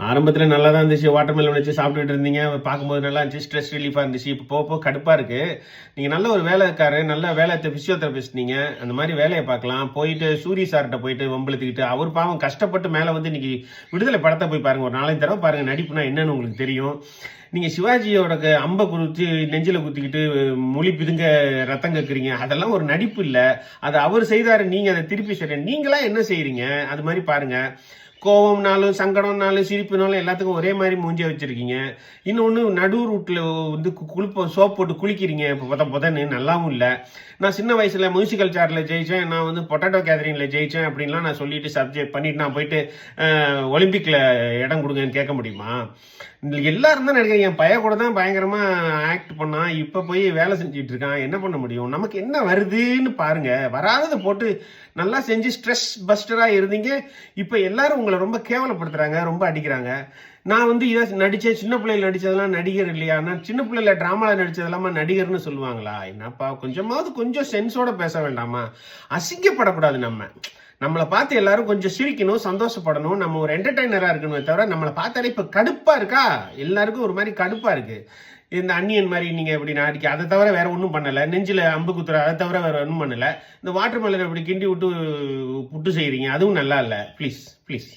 ஆரம்பத்துல நல்லா தான் இருந்துச்சு. வாட்டர்மெலன் வச்சு சாப்பிட்டுட்டு இருந்தீங்க. பார்க்கும்போது நல்லா இருந்துச்சு. ஸ்ட்ரெஸ் ரிலீஃபா இருந்துச்சு. இப்போ போக போக கடுப்பா இருக்கு. நீங்க நல்ல ஒரு வேலைக்காரு, நல்ல வேலை பிசியோதெரபிஸ்ட் நீங்க. அந்த மாதிரி வேலையை பார்க்கலாம். போயிட்டு சூரி சார்கிட்ட போயிட்டு வம்பிழுத்துக்கிட்டு, அவர் பாவம் கஷ்டப்பட்டு மேல வந்து இன்னைக்கு விடுதலை படத்தை போய் பாருங்க. ஒரு 4 தடவை பாருங்க. நடிப்புனா என்னன்னு உங்களுக்கு தெரியும். நீங்க சிவாஜியோட அம்பை குத்தி நெஞ்சில குத்திக்கிட்டு மொழி பிதுங்க ரத்தம் கக்குறீங்க. அதெல்லாம் ஒரு நடிப்பு இல்ல. அது அவர் செய்தாரு. நீங்க அதை திருப்பி செய்றீங்க. நீங்களா என்ன செய்றீங்க? அது மாதிரி பாருங்க. கோவம்னாலும் சங்கடம்னாலும் சிரிப்புனாலும் எல்லாத்துக்கும் ஒரே மாதிரி மூஞ்சிய வச்சிருக்கீங்க. இன்னொன்று நடு ரூட்டில் வந்து சோப் போட்டு குளிக்கிறீங்க. இப்போ புதன்னு நல்லாவும் இல்லை. நான் சின்ன வயசுல மியூசிக்கல் சேரில் ஜெயிச்சேன், நான் வந்து பொட்டேட்டோ கேதரிங்கில் ஜெயிச்சேன் அப்படின்லாம் நான் சொல்லிட்டு சப்ஜெக்ட் பண்ணிட்டு நான் போயிட்டு ஒலிம்பிக்கில் இடம் கொடுங்கன்னு கேட்க முடியுமா? எல்லாரும் தான் நினைக்கிறேன். என் பையன் கூட தான் பயங்கரமா ஆக்ட் பண்ணான். இப்போ போய் வேலை செஞ்சுட்டு இருக்கான். என்ன பண்ண முடியும்? நமக்கு என்ன வருதுன்னு பாருங்க. வராததை போட்டு நல்லா செஞ்சு ஸ்ட்ரெஸ் பஸ்டரா இருந்தீங்க. இப்போ எல்லாரும் உங்களை ரொம்ப கேவலப்படுத்துறாங்க, ரொம்ப அடிக்கிறாங்க. நான் வந்து இதை நடிச்சேன், சின்ன பிள்ளைல நடிச்சதெல்லாம் நடிகர் இல்லையா? நான் சின்ன பிள்ளைல டிராமாவில் நடிச்சதெல்லாமா நடிகர்னு சொல்லுவாங்களா? என்னப்பா கொஞ்சம் சென்ஸோட பேச வேண்டாமா? அசிங்கப்படக்கூடாது. நம்மளை பார்த்து எல்லாரும் கொஞ்சம் சிரிக்கணும், சந்தோஷப்படணும். நம்ம ஒரு என்டர்டைனரா இருக்கணுமே தவிர நம்மளை பார்த்தாலே இப்ப கடுப்பா இருக்கா? எல்லாருக்கும் ஒரு மாதிரி கடுப்பா இருக்கு. இந்த அன்னியன் மாதிரி நீங்க எப்படி நாடிக்க, அதை தவிர வேற ஒன்றும் பண்ணல. நெஞ்சில அம்பு குத்துற, அதை தவிர வேற ஒன்றும் பண்ணல. இந்த வாட்டர் மெலன் இப்படி கிண்டி விட்டு புட்டு செய்யறீங்க, அதுவும் நல்லா இல்லை. Please please.